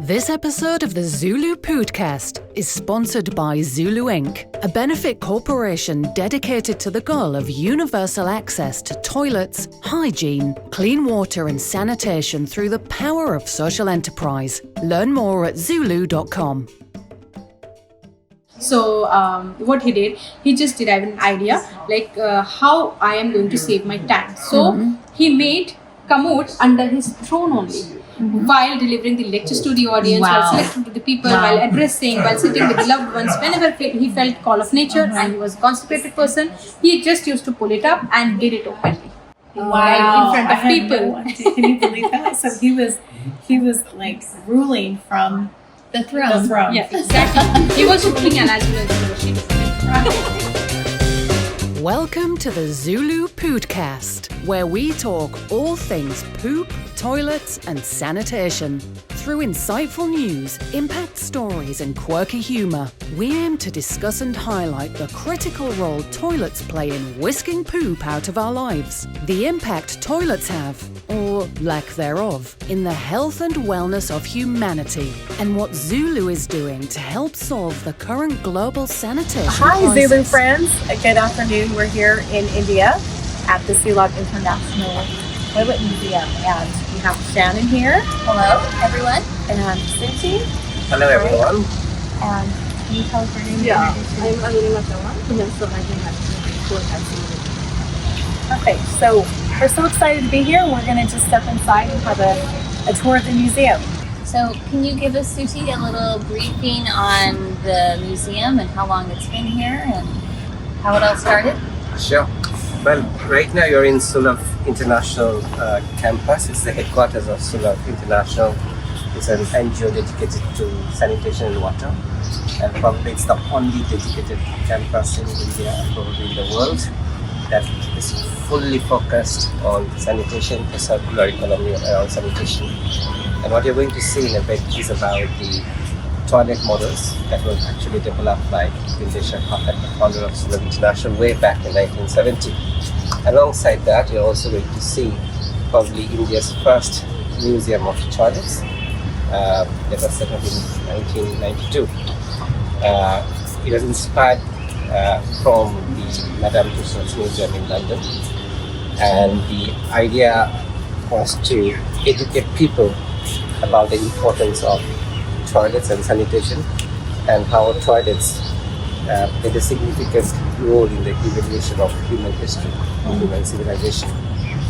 This episode of the Zuloo Pōōdcast is sponsored by Zuloo Inc., a benefit corporation dedicated to the goal of universal access to toilets, hygiene, clean water and sanitation through the power of social enterprise. Learn more at zuloo.com. So what he did, he just derived an idea like how I am going to save my time. So he made commode under his throne only. While delivering the lectures to the audience, while selecting to the people, while addressing, while sitting with the loved ones, whenever he felt call of nature and he was a constipated person, he just used to pull it up and did it openly. Wow! In front of people. Can you believe that? So he was like ruling from the throne. Yeah, exactly. He was ruling and as well as the Welcome to the Zuloo Pōōdcast, where we talk all things poop, toilets and sanitation. Through insightful news, impact stories and quirky humour, we aim to discuss and highlight the critical role toilets play in whisking poop out of our lives, the impact toilets have, or lack thereof, in the health and wellness of humanity, and what Zuloo is doing to help solve the current global sanitation Hi, crisis. Zuloo friends. Good afternoon. We're here in India at the Zuloo International Toilet Museum, and we have Shannon here. Hello, everyone. And Cindy. Hello, everyone. And can you tell us your name? Yeah, I'm Perfect. So we're so excited to be here. We're going to just step inside and have a tour of the museum. So, can you give us, Suti, a little briefing on the museum and how long it's been here and how it all started? Sure. Well, right now you're in Zuloo International campus. It's the headquarters of Zuloo International. It's an NGO dedicated to sanitation and water. And probably it's the only dedicated campus in India and probably in the world that is fully focused on sanitation, the circular economy around sanitation. And what you're going to see in a bit is about the toilet models that were actually developed by Invention, the founder of Zuloo International, way back in 1970. Alongside that, you're also going to see probably India's first museum of toilets that was set up in 1992. It was inspired from the Madame Tussauds Museum in London, and the idea was to educate people about the importance of toilets and sanitation and how toilets played a significant role in the evolution of human history, human civilization.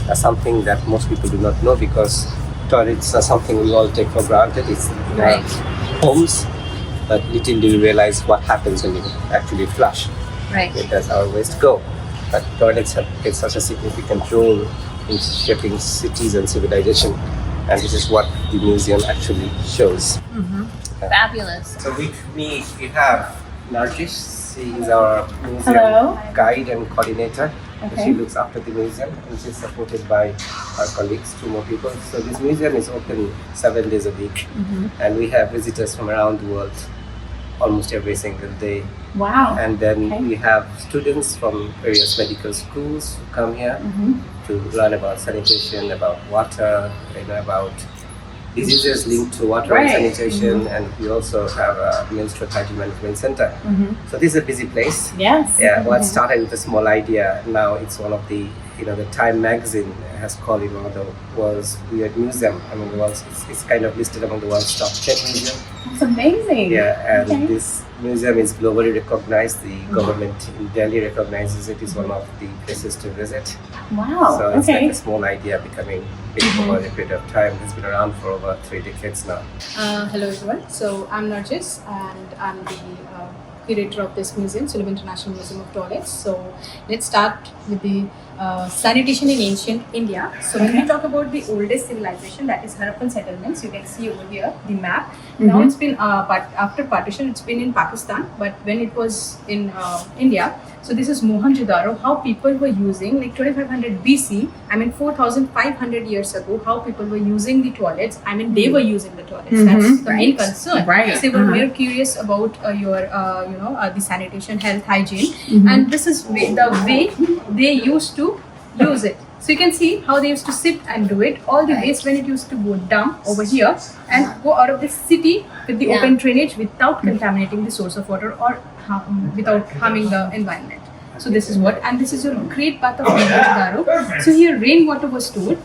That's something that most people do not know because toilets are something we all take for granted. It's in our homes, but little do we realize what happens when you actually flush. Right. Where does our waste go? But toilets have played such a significant role in shaping cities and civilization, and this is what the museum actually shows. Fabulous. So with me we have Narjis. She is our museum Hello. guide and coordinator. Okay. She looks after the museum and she's supported by our colleagues, 2 more people. So this museum is open 7 days a week and we have visitors from around the world almost every single day. Wow. And then we have students from various medical schools who come here to learn about sanitation, about water, about diseases linked to water and sanitation, and we also have a menstrual hygiene management center. So this is a busy place. Yes. Yeah, what started with a small idea, now it's one of the, the Time magazine has called it one of the world's weird museum. I mean, it's kind of listed among the world's top 10 museum. That's amazing. Yeah, and this museum is globally recognized. The government in Delhi recognizes it as one of the places to visit. Wow. So it's like a small idea becoming big over a period of time. It's been around for over 3 decades now. Hello everyone. So I'm Narjis and I'm the curator of this museum, Zuloo International Museum of Toilets. So let's start with the sanitation in ancient India. So when we talk about the oldest civilization, that is Harappan settlements, you can see over here the map. Now it's been after partition, it's been in Pakistan, but when it was in India, so this is Mohenjo-daro, how people were using, like 2500 BC, 4,500 years ago, how people were using the toilets. They were using the toilets. That's the main concern. Right. So they were very curious about the sanitation, health, hygiene, and this is the way they used to use it. So you can see how they used to sit and do it. All the waste when it used to go dump over here and go out of the city with the open drainage without contaminating the source of water or without harming the environment. So this is what, and this is a great path of Mohenjo-daro. So here rainwater was stored.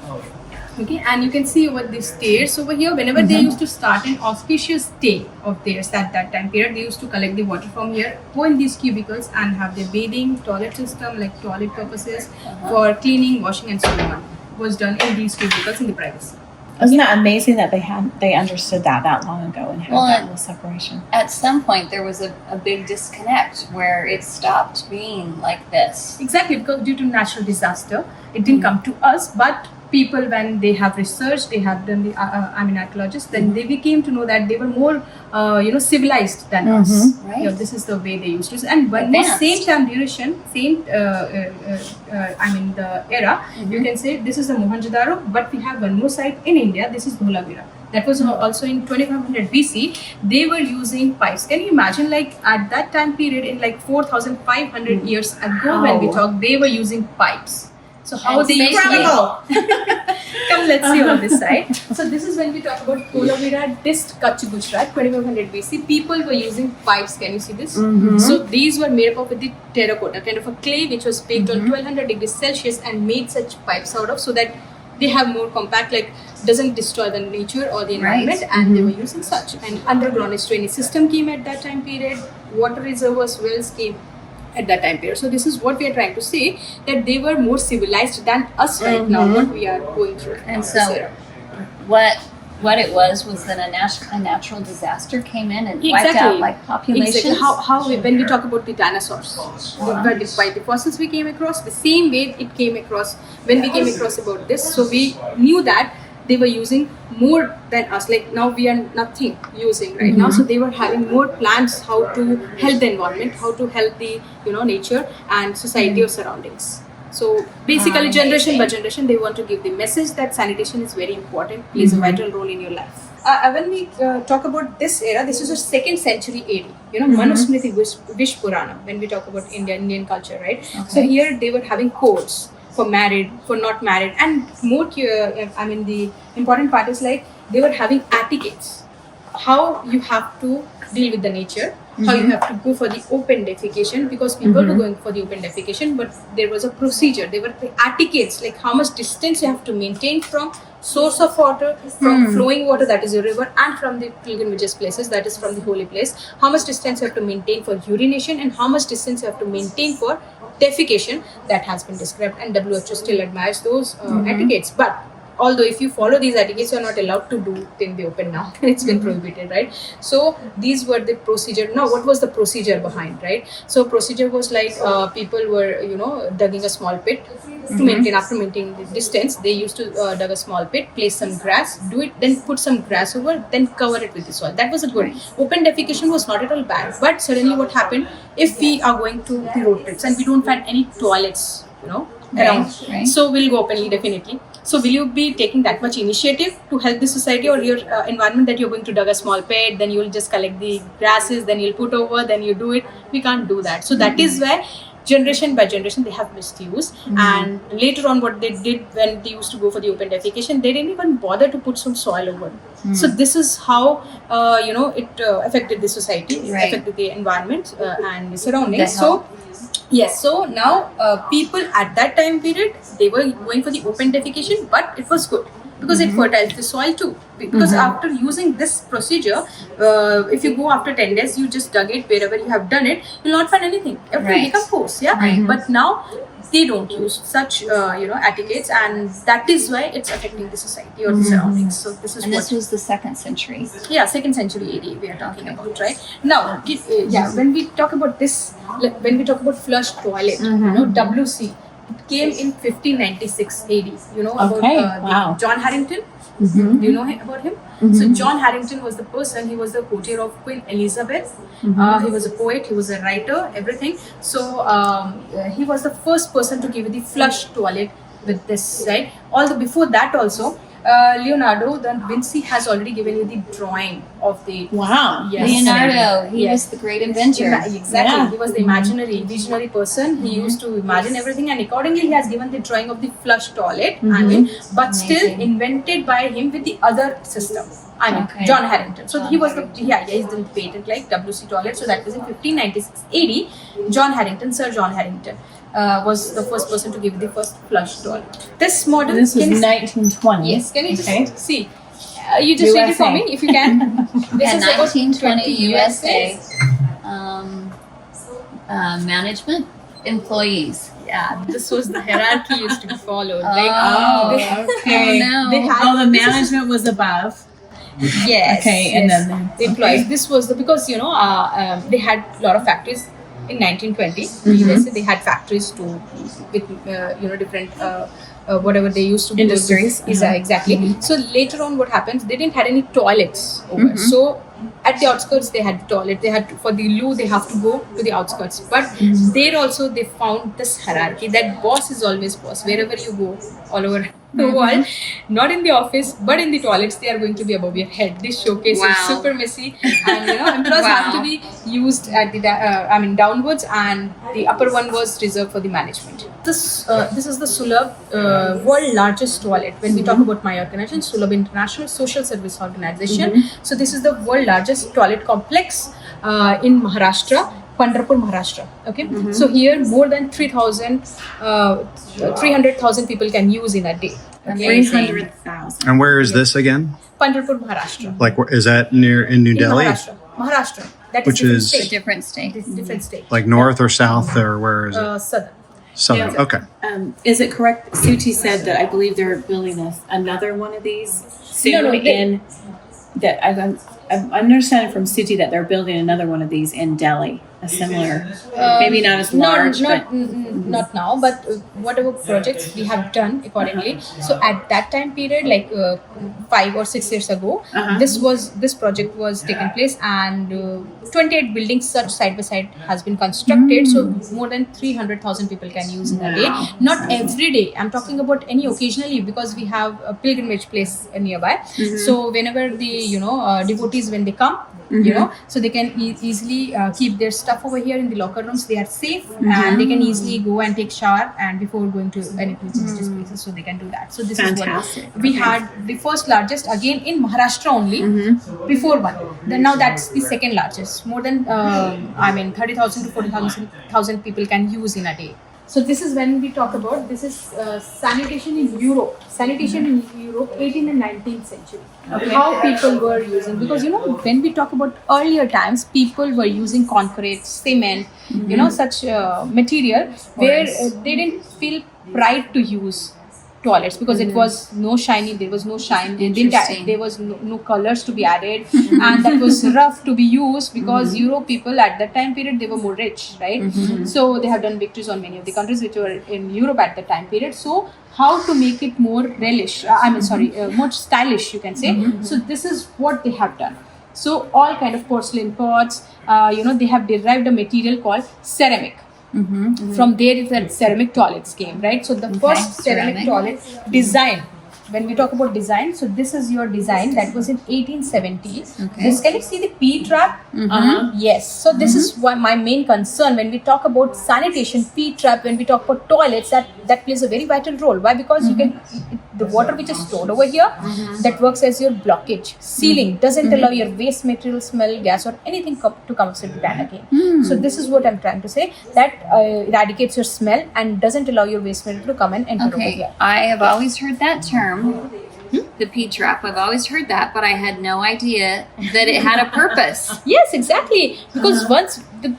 Okay, and you can see over the stairs over here, whenever they used to start an auspicious day of theirs at that time period, they used to collect the water from here, go in these cubicles and have their bathing, toilet system, like toilet purposes, for cleaning, washing and so on, was done in these cubicles in the privacy. Isn't that amazing that they understood that long ago and had that little separation? At some point, there was a big disconnect where it stopped being like this. Exactly, because due to natural disaster, it didn't come to us, but people, when they have researched, they have done the archaeologists, then they became to know that they were more civilized than us. Right. This is the way they used to. And when the same time duration, the era, you can say this is the Mohenjo-daro, but we have one more site in India. This is Dholavira. That was also in 2500 BC. They were using pipes. Can you imagine, like at that time period, in like 4,500 years ago, when we talk, they were using pipes. So how they used to come, let's see on this side. So this is when we talk about Dholavira, Dist, Kutch, Gujarat, 2500 BC. People were using pipes. Can you see this? So these were made up with the terracotta, kind of a clay which was baked on 1200 degrees Celsius and made such pipes out of, so that they have more compact, like doesn't destroy the nature or the environment, and they were using such. And underground drainage system came at that time period. Water reservoirs, wells came at that time period. So this is what we are trying to say, that they were more civilized than us right now, what we are going through. And so what it was that a natural disaster came in and wiped out like populations. Exactly. How when we talk about the dinosaurs, the fossils we came across, the same way it came across when we came across about this. So we knew that they were using more than us. Like now we are nothing using right now. So they were having more plans how to help the environment, how to help the nature and society or surroundings. So basically, generation by generation, they want to give the message that sanitation is very important, plays a vital role in your life. When we talk about this era, this is the 2nd century AD. Manusmriti Vish Purana. When we talk about Indian culture, right? Okay. So here they were having codes for married, for not married, and more. The important part is like they were having etiquettes. How you have to deal with the nature, how you have to go for the open defecation, because people were going for the open defecation, but there was a procedure. There were the etiquettes, like how much distance you have to maintain from source of water, from flowing water, that is a river, and from the pilgrimages places, that is from the holy place. How much distance you have to maintain for urination, and how much distance you have to maintain for defecation, that has been described, and WHO still admires those etiquettes. But although if you follow these etiquettes, you're not allowed to do it in the open now. It's been prohibited, right? So these were the procedure. Now, what was the procedure behind, right? So procedure was like people were, digging a small pit to maintain. After maintaining the distance, they used to dig a small pit, place some grass, do it, then put some grass over, then cover it with the soil. That was a good. Open defecation was not at all bad. But suddenly what happened, if we are going to the road trips and we don't find any toilets, around, so we'll go openly, definitely. So will you be taking that much initiative to help the society or your environment, that you're going to dig a small pit, then you'll just collect the grasses, then you'll put over, then you do it? We can't do that. So that is where generation by generation they have misused. And later on what they did when they used to go for the open defecation, they didn't even bother to put some soil over. So this is how it affected the society, affected the environment and the surroundings. So yes, so now people at that time period, they were going for the open defecation, but it was good because it fertilized the soil too. Because after using this procedure, if you go after 10 days, you just dug it wherever you have done it, you'll not find anything. It will decompose, But now they don't use such etiquettes, and that is why it's affecting the society or the surroundings. So this is this was the 2nd century. Yeah, 2nd century AD we are talking about, right? Now, when we talk about this, when we talk about flush toilet, WC, it came in 1596 AD. About John Harrington. Do you know about him? So John Harrington was the person, he was the courtier of Queen Elizabeth. He was a poet, he was a writer, everything. So he was the first person to give the flush toilet with this, right? Although before that also, Leonardo da Vinci has already given you the drawing of the. Wow. Yes. Leonardo, he Yes. was the great inventor. Exactly. Yeah. He was the imaginary, visionary person. He used to imagine everything, and accordingly, he has given the drawing of the flush toilet. I mean, but still Amazing. invented by him with the other system. I mean, Okay. John Harrington. So John he was Harrington. he's the patent like WC toilet. So that was in 1596 AD. John Harrington, Sir John Harrington, was the first person to give the first flush toilet. This model. This was can you- 1920. Yes. Can you just Okay. see? You just read it for USA. me if you can. This Yeah, is about 1920 20 USA. Management employees. Yeah, this was the hierarchy used to be followed. Oh, Like, okay. Oh, no. they had Oh, the management was above. yes, Okay, and yes. then the employees. This was because they had a lot of factories in 1920. USA, they had factories to with different. Whatever they used to do Industries. exactly. So later on, what happens? They didn't had any toilets over. So at the outskirts, they had toilet. They had for the loo. They have to go to the outskirts. But there also they found this hierarchy that boss is always boss wherever you go all over the world. Not in the office, but in the toilets, they are going to be above your head. This showcase is Wow. super messy, and employees have to be used at the downwards, and the upper one was reserved for the management. This is the Sulab world largest toilet. When we talk about my organization, Sulab International Social Service Organization. So this is the world largest toilet complex in Maharashtra. Pandharpur, Maharashtra. Okay, so here more than 300,000 people can use in a day. Okay, 300,000. And where is this again? Pandharpur, Maharashtra. Like, is that near in New In Delhi? Maharashra. That Which different is- state. A different state. It is different state. Like north or south, or where is it? Southern. Southern. yeah. Okay. Is it correct? Suti said that I believe they're building another one of these soon. No, they- That I'm understanding from Suti that they're building another one of these in Delhi, a similar, maybe not as large, but not now, but whatever projects we have done accordingly. So at that time period, like 5 or 6 years ago, this project was taken place, and 28 buildings such side by side has been constructed. So more than 300,000 people can use in a day. Not every day. I'm talking about any occasionally, because we have a pilgrimage place nearby. So whenever the devotees, when they come, so they can easily keep their stuff over here in the locker rooms. They are safe, and they can easily go and take shower and before going to any religious places, so they can do that. So this Fantastic. is what we had, the first largest again in Maharashtra only, before one. Then now that's the second largest. More than 30,000 to 40,000 people can use in a day. So this is when we talk about, this is sanitation in Europe. Sanitation in Europe, 18th and 19th century. How people were using, because when we talk about earlier times, people were using concrete, cement, such material where they didn't feel pride to use toilets, because it was no shiny, there was no shine, there was no colors to be added, and that was rough to be used, because Europe people at that time period, they were more rich, right? So they have done victories on many of the countries which were in Europe at that time period. So how to make it more relish, more stylish, you can say. So this is what they have done. So all kind of porcelain pots, they have derived a material called ceramic. From there is the ceramic toilets came, right? So the first ceramic toilet design, when we talk about design, so this is your design that was in 1870s. This, can you see the P trap? Yes. So this is why my main concern when we talk about sanitation, P trap, when we talk about toilets, that plays a very vital role. Why? Because you can, the water which is stored over here, that works as your blockage. Sealing doesn't allow your waste material, smell, gas, or anything to come outside the pan again. So this is what I'm trying to say, that eradicates your smell and doesn't allow your waste material to come and enter over here. I have always heard that term, the P trap. I've always heard that, but I had no idea that it had a purpose. Yes, exactly. Because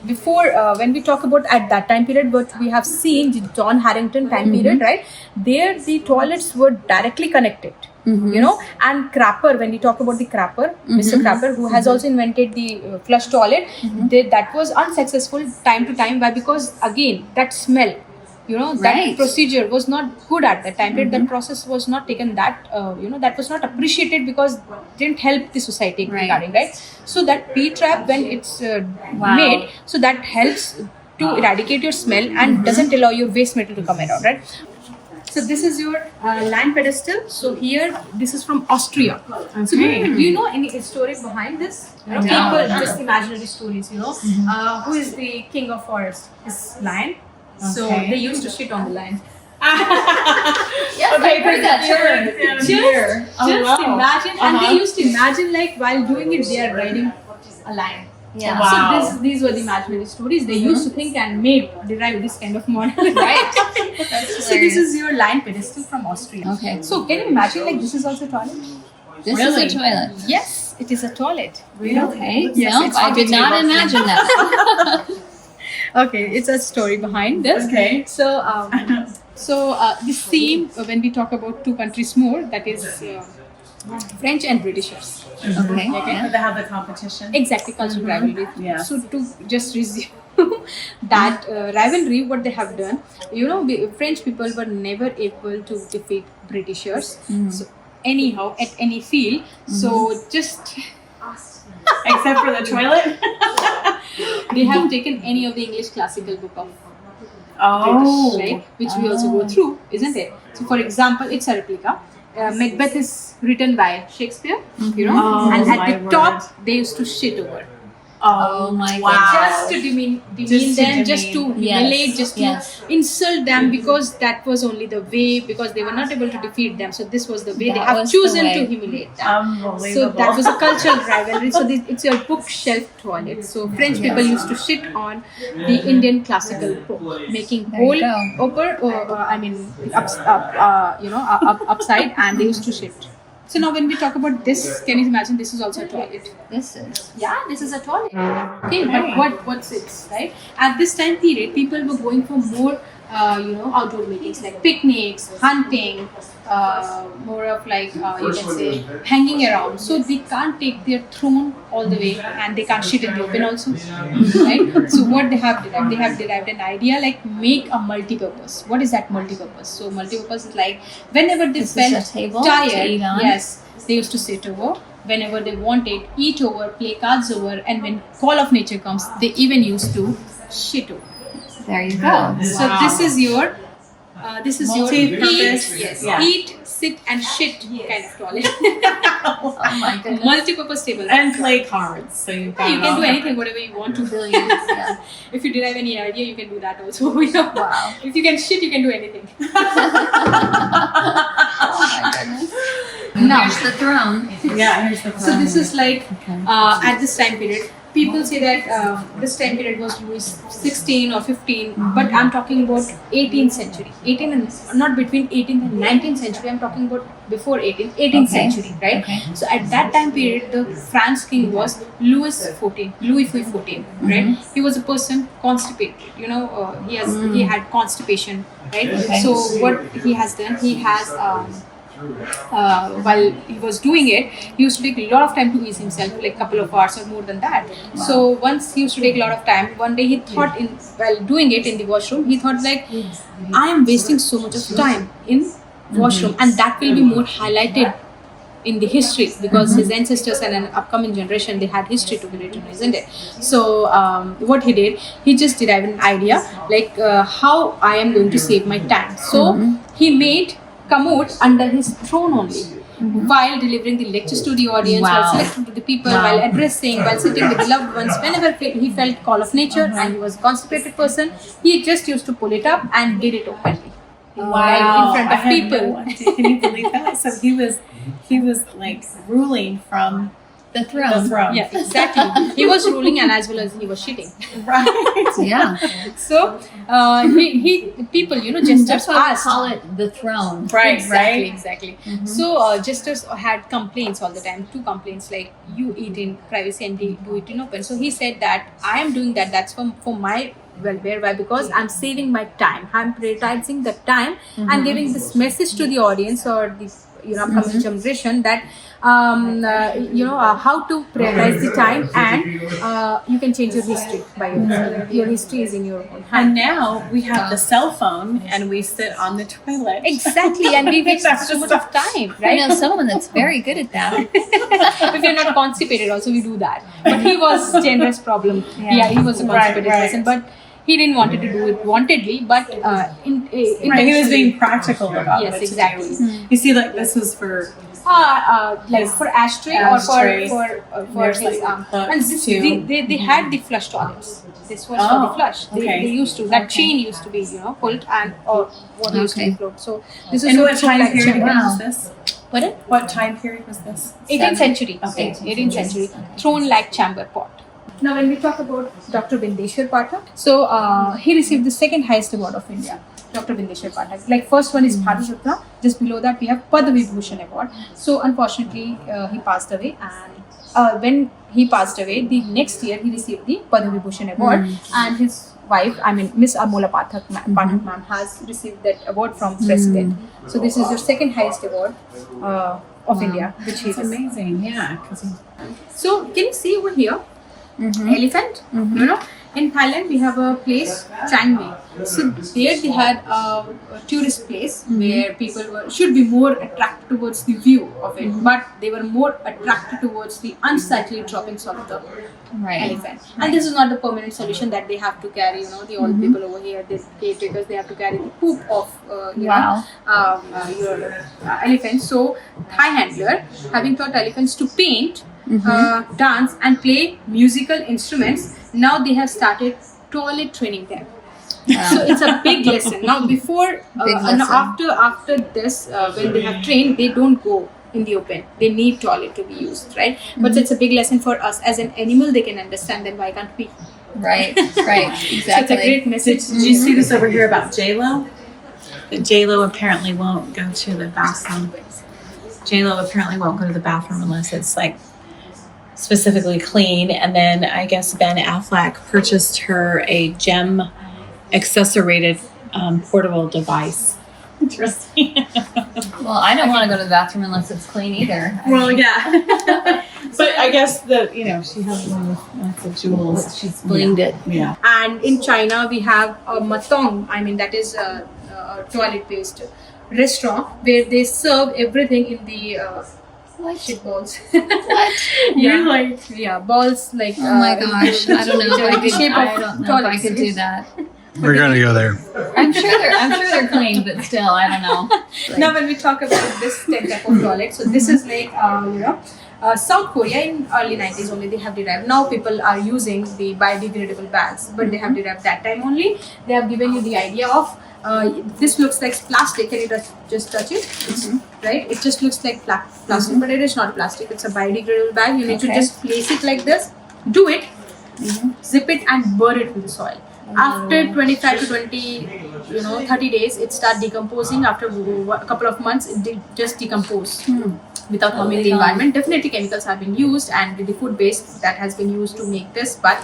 before, when we talk about at that time period, what we have seen, the John Harrington time period, right? There, the toilets were directly connected. And Crapper, when we talk about the Crapper, Mr. Crapper, who has also invented the flush toilet, that was unsuccessful time to time. Why? Because again, that smell, that procedure was not good at that time period. That process was not taken that was not appreciated, because it didn't help the society regarding, right? So that P-trap, when it's made, so that helps to eradicate your smell and doesn't allow your waste material to come around, right? So this is your land pedestal. So here, this is from Austria. So do you know any story behind this? You know, people, just imaginary stories, you know. Who is the king of forest? It's lion. So they used to shit on the lion. Yes, I've heard that term. Just imagine, and they used to imagine like while doing it, they are riding a lion. Yeah. So these were the imaginary stories they used to think and derive this kind of model. Right. So this is your lion pedestal from Austria. Okay. So can you imagine like this is also a toilet? This is a toilet. Yes, it is a toilet. Okay. Yes, No, it's I did not imagine that. Okay, it's a story behind this. Okay. So this theme when we talk about two countries more, that is French and Britishers. Okay. But they have the competition. Exactly, cultural rivalry. Yeah. So to just resume that rivalry, what they have done, you know, French people were never able to defeat Britishers. So anyhow, at any field. So just Except for the toilet. they have taken any of the English classical book of Oh. British, right? Which we also go through, isn't it? So for example, it's a replica. Macbeth is written by Shakespeare, you know, Oh, and at my the top they used to shit over. Oh my wow. God. Just to demean them, just to humiliate, just to insult them, because that was only the way, because they were not able to defeat them. So this was the way That they have was the chosen way. to humiliate them. So Unbelievable. that was a cultural rivalry. So it's your bookshelf toilet. So French people used to shit on the Indian classical book, making There you hole upside, and they used to shit. So now when we talk about this, can you imagine this is also a toilet? This is. Yeah, this is a toilet. Okay, but what's it, right? At this time period, people were going for more, outdoor meetings like picnics, hunting, more of like, you can say, hanging around. So they can't take their throne all the way, and they can't shit in the open also, right? So what they have derived? They have derived an idea like make a multi-purpose. What is that multi-purpose? So multi-purpose is like whenever they This is felt a table to tired, eat on. yes, they used to sit over. Whenever they wanted, eat over, play cards over, and when call of nature comes, they even used to shit over. There you go. So this is your Multi-purpose, eat, sit, and shit kind of toilet. Oh my goodness. Multi-purpose table. And play cards. So you've got You can all do that. anything, whatever you want to. Billions. Yeah. If you derive any idea, you can do that also. You know? Wow. If you can shit, you can do anything. Oh my goodness. Now, here's the throne. Yeah, here's the So this is like at this time period. People say that this time period was Louis 16 or 15, but I'm talking about 18th century. 18 and not between 18th and 19th century. I'm talking about before 18th century, right? Okay. So at that time period, the France king was Louis XIV, right? He was a person constipated. You know, he had constipation, right? Okay. So what he has done, he has. While he was doing it, he used to take a lot of time to ease himself, like a couple of hours or more than that. So once he used to take a lot of time, one day he thought while doing it in the washroom, he thought like, I am wasting so much of time in washroom, and that will be more highlighted in the history, because his ancestors and an upcoming generation, they had history to be written, isn't it? So what he did, he just derived an idea like how I am going to save my time. So he made commode under his throne only, while delivering the lectures to the audience, while selecting to the people, while addressing, while sitting with the loved ones. Whenever he felt call of nature and he was a constipated person, he just used to pull it up and did it openly. Wow. In front of people. Can you believe that? So he was like ruling from The throne. the throne. Yeah, exactly. He was ruling, and as well as he was shitting. Right. Yeah. So people, just That's why we asked. call it the throne. Right, Exactly. So jesters had complaints all the time. Two complaints, like you eat in privacy and they do it in open. So he said that I am doing that. That's for my welfare. Why? Because I'm saving my time. I'm prioritizing the time and giving this message to the audience or the upcoming generation that how to prioritize the time, and you can change your history by your history is in your own hand. And now we have the cell phone and we sit on the toilet. Exactly, and we waste so much of time, I right? know someone that's very good at that. If you're not constipated, also we do that. But he was generous problem. Yeah, he was a constipated person. But he didn't wanted to do it wantedly, but He was being practical about Yes, what to exactly. do. You see, like this was for like for ashtray Ashtray. or for There's his like and hooks this, too. they had the flush toilets. This was for the Oh, flush. okay. They used to that chain used to be pulled and or water used to be Okay. flowed. So this is And what what time like period chamber. was this? Pardon? What time period was this? 18th century. Okay. 18th century. Throne like chamber pot. Now, when we talk about Dr. Bindeshwar Pathak, so he received the second highest award of India. Dr. Bindeshwar Pathak. Like first one is Bharat Ratna. Just below that we have Padma Vibhushan Award. So unfortunately, he passed away, and when he passed away, the next year he received the Padma Vibhushan Award, and his wife, I mean Miss Amola Pathak, ma'am, has received that award from President. So this is your second highest award of India, which he It's amazing, yeah. 'Cause So can you see over here? Elephant. In Thailand we have a place Chiang Mai. So there they had a tourist place where people should be more attracted towards the view of it, but they were more attracted towards the unsightly droppings of the elephant. And this is not the permanent solution that they have to carry. The old people over here, the caretakers, they have to carry the poop of your elephant. So Thai handler, having taught elephants to paint, dance and play musical instruments, now they have started toilet training them. So it's a big lesson. Now before and after this, when they have trained, they don't go in the open. They need toilet to be used, right? But it's a big lesson for us as an animal. They can understand, then why can't we? Right, exactly. So it's a great message. did you see this over here about J-Lo? That J-Lo apparently won't go to the bathroom. J-Lo apparently won't go to the bathroom unless it's like specifically clean. And then I guess Ben Affleck purchased her a gem accessorated portable device. Interesting. Well, I don't want to go to the bathroom unless it's clean either. Well, yeah. But I guess that, she has one with lots of jewels. She's blinged it. Yeah. And in China, we have a matong. I mean, that is a toilet-based restaurant where they serve everything in the shit balls. What? Yeah, balls like. Oh my gosh! I don't know if I could. shape of I don't know if I could do that. We're going to go there. I'm sure they're clean, but still, I don't know. Now, when we talk about this type of toilet, so this is like South Korea in early 90s only they have derived. Now people are using the biodegradable bags, but they have derived that time only. They have given you the idea of this looks like plastic. Can you just touch it? Right? It just looks like plastic, but it is not plastic. It's a biodegradable bag. You need to just place it like this. Do it. Zip it and burn it with the soil. After 25 to 30 days, it starts decomposing. After a couple of months, it just decomposes without harming the environment. Definitely chemicals have been used, and the food waste that has been used to make this, but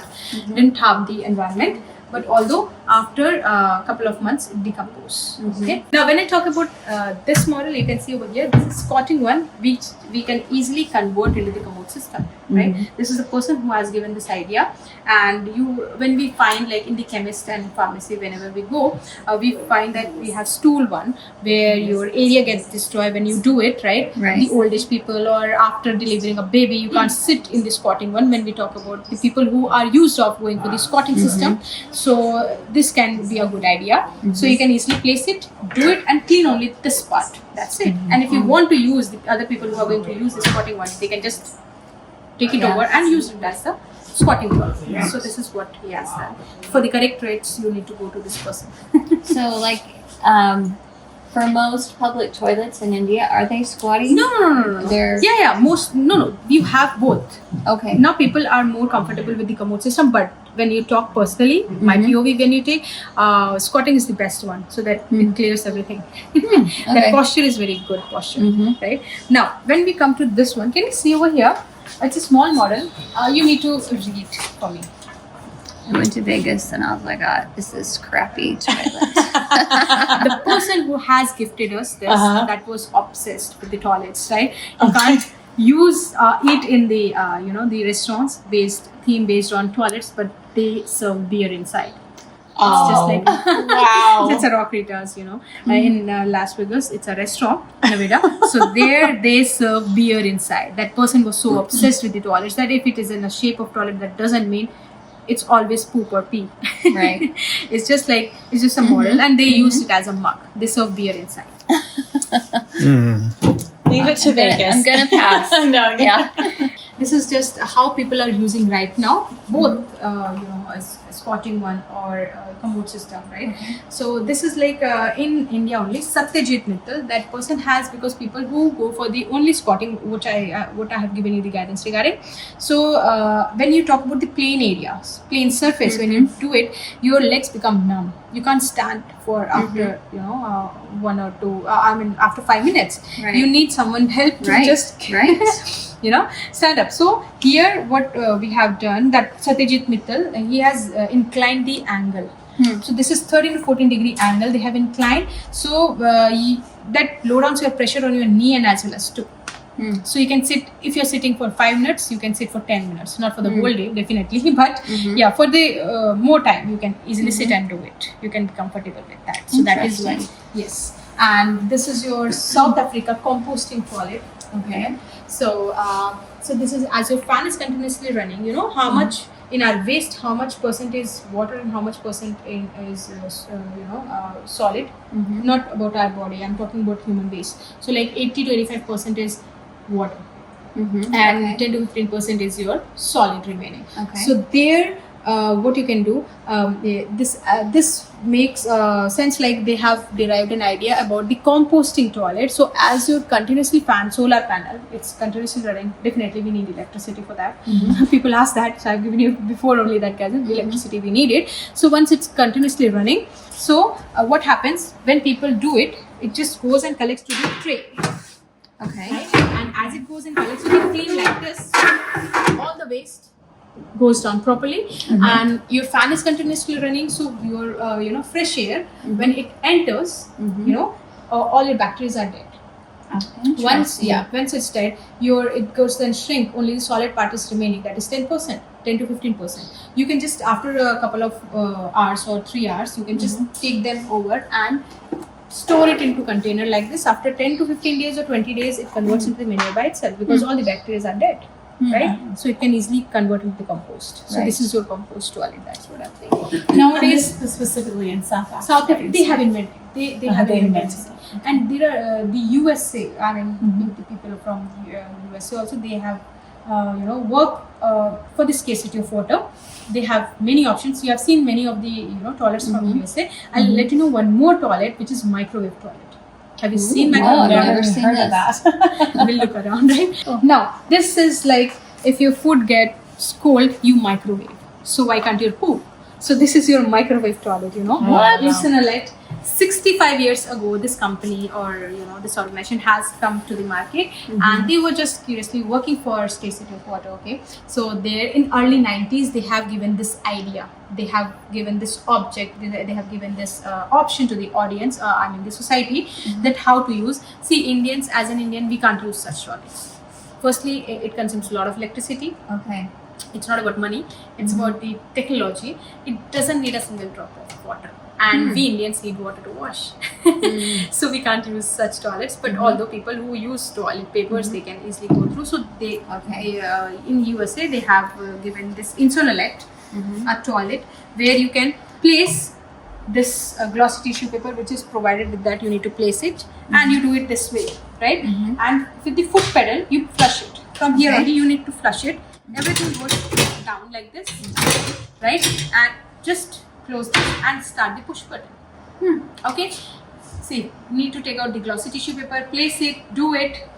didn't harm the environment. But although after a couple of months, it decomposes. Okay. Now, when I talk about this model, you can see over here, this is squatting one, which we can easily convert into the commode system. Right? This is a person who has given this idea, and when we find like in the chemist and pharmacy, whenever we go, we find that we have stool one where your area gets destroyed when you do it. Right? The old age people or after delivering a baby, you can't sit in the squatting one. When we talk about the people who are used of going for the squatting system, so this can be a good idea. So you can easily place it, do it, and clean only this part. That's it. And if you want to use the other people who are going to use the squatting one, they can just take it over and use it as the squatting one. So this is what he has done. For the correct rates, you need to go to this person. So, like, for most public toilets in India, are they squatting? No. They're Most you have both. okay. Now people are more comfortable with the commode system, but when you talk personally, my POV when you take squatting is the best one, so that it clears everything. That posture is very good posture, right? Now when we come to this one, can you see over here? It's a small model. You need to read for me. I went to Vegas and I was like, this is crappy toilet. The person who has gifted us this, that was obsessed with the toilets, right? You can't use it in the the restaurants theme based on toilets, but they serve beer inside. It's just like wow. it's a Rockritas, in Las Vegas. It's a restaurant, Nevada. So there they serve beer inside. That person was so obsessed with the toilets that if it is in a shape of toilet, that doesn't mean it's always poop or pee. Right. It's just a model, and they use it as a mug. They serve beer inside. Leave it to Vegas. I'm gonna pass. No, Yeah. This is just how people are using right now, both a spotting one or a commode system, right? So this is like in India only, Satyajit Mittal, that person has, because people who go for the only spotting, what I have given you the guidance regarding. So when you talk about the plain areas, plain surface, when you do it, your legs become numb. You can't stand for after 1 or 2. After 5 minutes, Right. you need someone help to Right. just stand up. So here what we have done, that Satyajit Mittal, he has inclined the angle. So this is 13 to 14 degree angle they have inclined. So that low downs your pressure on your knee and as well as toe. So you can sit, if you're sitting for 5 minutes, you can sit for 10 minutes. Not for the whole day, definitely, but yeah, for the more time, you can easily sit and do it. You can be comfortable with that. So that is one. Yes. And this is your South Africa composting toilet. Okay. So this is, as your fan is continuously running, you know how much in our waste, how much percent is water and how much percent is solid. Not about our body, I'm talking about human waste. So like 80 to 85% is water, and 10 to 15% is your solid remaining. Okay. So there, what you can do, this makes sense, like they have derived an idea about the composting toilet. So as you continuously fan solar panel, it's continuously running, definitely we need electricity for that. People ask that, so I've given you before only that guys, the electricity we need it. So once it's continuously running, so what happens when people do it, it just goes and collects to the tray. Okay. Right? And as it goes and collects, you can clean like this, all the waste goes down properly, and your fan is continuously running, so your fresh air, when it enters, all your bacteria are dead. Once it's dead, it goes then shrink, only the solid part is remaining, that is 10%, 10 to 15%. You can just, after a couple of hours or 3 hours, you can just take them over and store it into container like this. After 10 to 15 days or 20 days, it converts into the manure by itself, because all the bacteria are dead. Right, so it can easily convert into compost. So this is your compost toilet. That's what I'm saying. Nowadays, specifically in South Africa. South Africa, they have invented. They have invented. And there are the USA. I mean, the people from USA also, they have work for the scarcity of water. They have many options. You have seen many of the toilets from USA. I'll let you know one more toilet, which is microwave toilet. Have you seen my I've never never seen heard this. of that. We'll look around, right? Now, this is like, if your food gets cold, you microwave. So why can't you poop? So this is your microwave toilet, What? Listen a lot. 65 years ago, this company or this organization has come to the market, and they were just curiously working for scarcity of water. Okay, so there in early 90s, they have given this idea, they have given this object, they have given this option to the audience, the society, that how to use. See, Indians, as an Indian, we can't use such toilets. Firstly, it consumes a lot of electricity. Okay. It's not about money, it's about the technology. It doesn't need a single drop of water. And we Indians need water to wash. So we can't use such toilets. But although people who use toilet papers, they can easily go through. So they in USA, they have given this Insololect, a toilet, where you can place this glossy tissue paper, which is provided with that. You need to place it, and you do it this way, right? And with the foot pedal, you flush it. From here only, you need to flush it. Everything goes down like this, right? And just close this and start the push button. Okay, see, you need to take out the glossy tissue paper, place it, do it,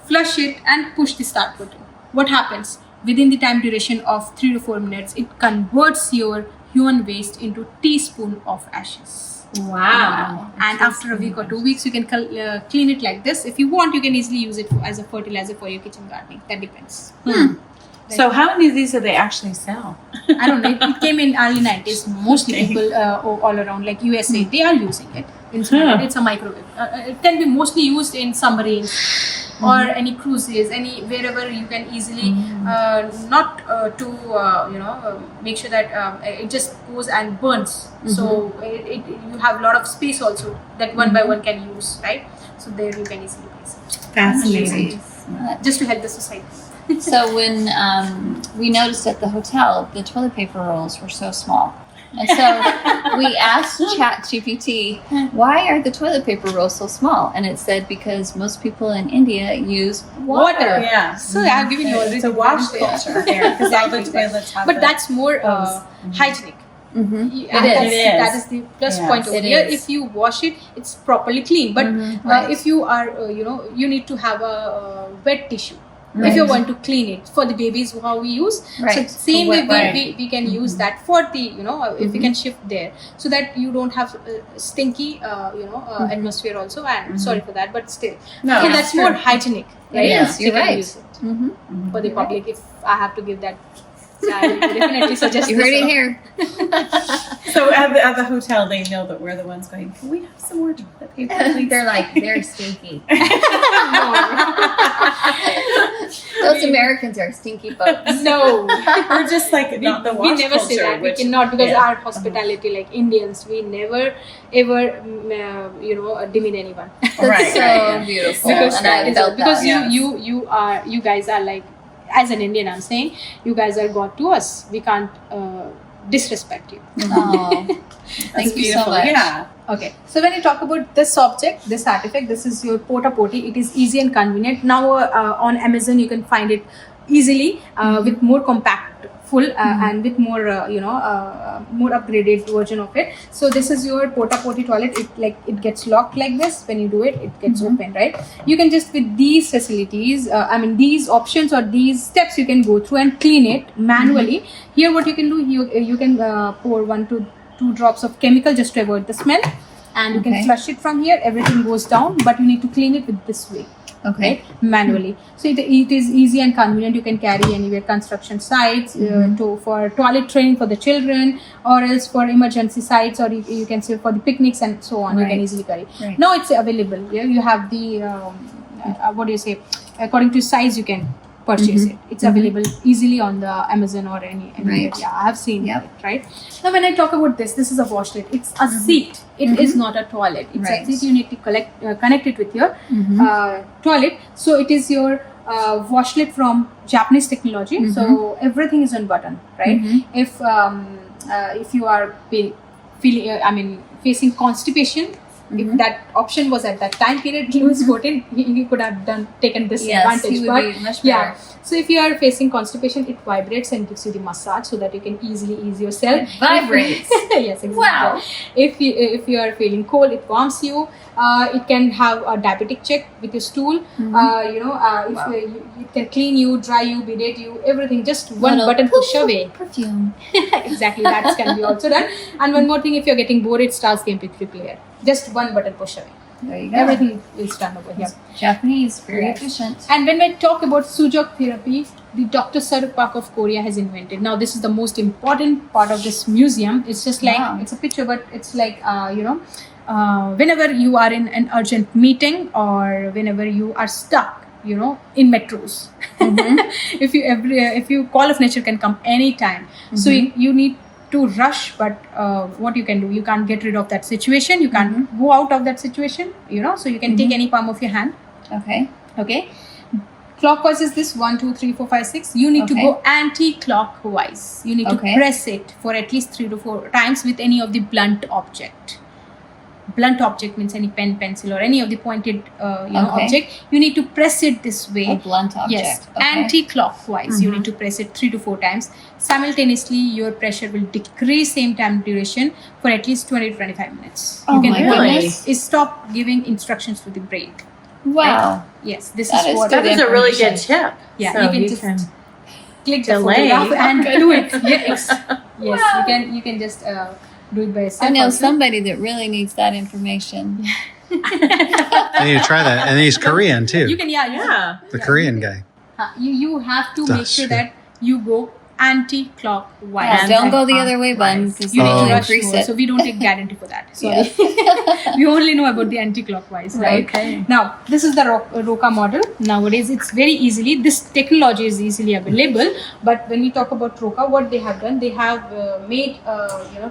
flush it, and push the start button. What happens? Within the time duration of 3 to 4 minutes, it converts your human waste into teaspoon of ashes. Wow. And after a week or 2 weeks, you can clean it like this. If you want, you can easily use it as a fertilizer for your kitchen gardening. That depends. So how many of these do they actually sell? I don't know. It came in early 90s. Mostly people all around, like USA, they are using it. It's a microwave. It can be mostly used in submarines or any cruises, wherever you can easily make sure that it just goes and burns. So you have a lot of space also that one by one can use, right? So there you can easily place it. Fascinating. Just to help the society. So when we noticed at the hotel, the toilet paper rolls were so small. And so we asked ChatGPT, why are the toilet paper rolls so small? And it said because most people in India use water. Yeah. So I've given you already. It's a wash culture there because all the toilets have. But that's more hygienic. Mm-hmm. That is the plus point over It here. is. If you wash it, it's properly clean. But Right. if you are, you need to have a wet tissue. Right. If you want to clean it for the babies, how we use. Right. So same way Right. we can use that for the if we can shift there so that you don't have stinky atmosphere also. And sorry for that, but still, No, so it's that's true. more hygienic, right? Yes, You you're can right. use it Mm-hmm. for the public. If I have to give that, I will definitely suggest. You this heard it one. here. So at the hotel, they know that we're the ones going, can we have some more toilet paper, please? They're like, they're stinky. Those Americans are stinky folks. No. We're just like not the we wash never say culture, that. We which- cannot because yeah. our hospitality, like Indians, we never ever demean anyone. That's so right. beautiful. because and I felt because that. you guys are like, as an Indian, I'm saying, you guys are God to us. We can't disrespect you. Oh, That's thank you so beautiful. much. Yeah. Okay, so when you talk about this object, this artifact, this is your porta potty. It is easy and convenient. Now on Amazon you can find it easily with more compact, full and with more more upgraded version of it. So this is your porta potty toilet. It gets locked like this. When you do it, it gets open, right? You can just, with these facilities, these options or these steps, you can go through and clean it manually. Here what you can do, you can pour 1 to 2 drops of chemical just to avoid the smell, and you Okay. can flush it from here. Everything goes down, but you need to clean it with this way. Okay. Right? Manually. So it is easy and convenient. You can carry anywhere, construction sites, for toilet training for the children, or else for emergency sites, or you can say for the picnics and so on. You can Right. easily carry. Right. Now it's available. Yeah, you have the what do you say? According to size, you can purchase it. It's available easily on the Amazon or any Right. yeah, I have seen Yep. it, right? Now when I talk about this is a washlet. It's a seat. It is not a toilet. It's Right. a seat. You need to connect it with your toilet. So it is your washlet from Japanese technology. So everything is on button, right? If you are facing constipation, if that option was at that time period, Lewis Horton, he could have taken this Yes, advantage. he would But be much yeah, better. so if you are facing constipation, it vibrates and gives you the massage so that you can easily ease yourself. It vibrates. Yes, exactly. Wow. If you are feeling cold, it warms you. It can have a diabetic check with your stool. It can clean you, dry you, bidet you, everything. Just one Little button push away. Perfume. Exactly, that can be also done. And one more thing, if you're getting bored, it starts the MP3 player. Just one button push away. There you go. Everything is done over here. Japanese, very Yes. efficient. And when we talk about Sujok therapy, the Dr. Saruk Park of Korea has invented. Now, this is the most important part of this museum. It's just like, Wow. it's a picture, but it's like, whenever you are in an urgent meeting or whenever you are stuck, in metros. If you call of nature can come anytime. So you need to rush, but what you can do, you can't get rid of that situation. You can't go out of that situation, so you can take any palm of your hand. Okay. Clockwise is this 1, 2, 3, 4, 5, 6. You need to Okay. go anti-clockwise. You need to Okay. press it for at least 3 to 4 times with any of the blunt object. Blunt object means any pen, pencil, or any of the pointed object. You need to press it this way. A blunt object. Yes, Okay. anti-clockwise. You need to press it 3 to 4 times. Simultaneously, your pressure will decrease same time duration for at least 20 to 25 minutes. Oh you can my goodness. stop giving instructions to the brain. Wow. Yes, this That is is what good That is a really good information. tip. Yeah, So you can just click the delay. photograph and do it. Yes, you can just do it by yourself. I know also. somebody that really needs that information. I need to try that. And he's Korean too. You can, Yeah. The Korean guy. You have to make That's sure true. that you go anti-clockwise. And Don't go the other way, bun, because You you need need to to rush increase more, it. so we don't take guarantee for that. So Yes. we only know about the anti-clockwise, right? Okay. Now, this is the Roka model. Nowadays, it's very easily, this technology is easily available. But when we talk about Roka, what they have done, they have made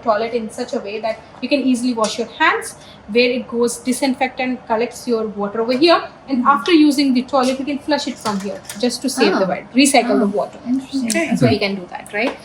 toilet in such a way that you can easily wash your hands, where it goes disinfectant, collects your water over here, And after using the toilet, we can flush it from here just to save the water, recycle the water. Interesting. So we can do that, right?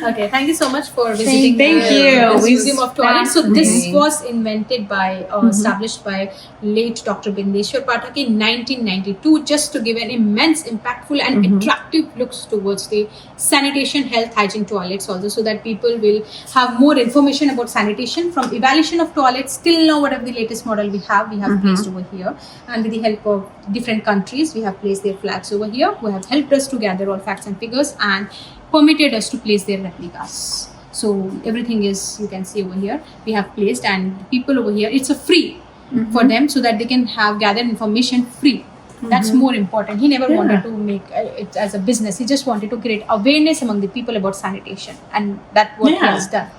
Okay, thank you so much for visiting Thank the you. Museum of Toilets. So this fascinating. was invented by, established by late Dr. Bindeshwar Pathak in 1992, just to give an immense, impactful and attractive looks towards the sanitation, health, hygiene toilets also, so that people will have more information about sanitation from evaluation of toilets till now. Whatever the latest model we have placed over here, and with the help of different countries, we have placed their flags over here, who have helped us to gather all facts and figures and permitted us to place their replicas. So everything is, you can see over here, we have placed, and people over here, it's a free for them, so that they can have gathered information free. That's more important. He never wanted to make it as a business. He just wanted to create awareness among the people about sanitation, and that's what he has done.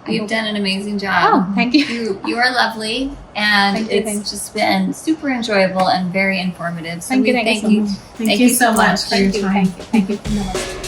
You've done an amazing job. Oh, thank you. You are lovely, and it's just been super enjoyable and very informative. So Thank you. thank you so much for your time. Thank you. Namaste.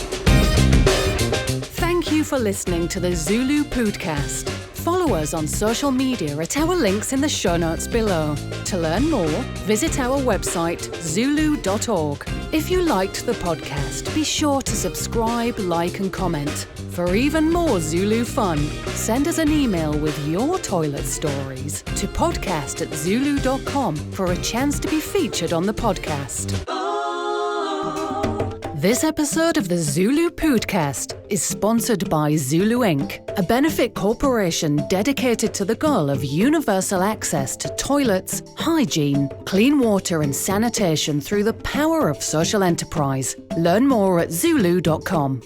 Thank you for listening to the Zuloo Pōōdcast. Follow us on social media at our links in the show notes below. To learn more, visit our website zuloo.org. If you liked the podcast, be sure to subscribe, like and comment. For even more Zuloo fun, send us an email with your toilet stories to podcast@zuloo.com for a chance to be featured on the podcast. This episode of the Zuloo Pōōdcast is sponsored by Zuloo Inc., a benefit corporation dedicated to the goal of universal access to toilets, hygiene, clean water and sanitation through the power of social enterprise. Learn more at zuloo.com.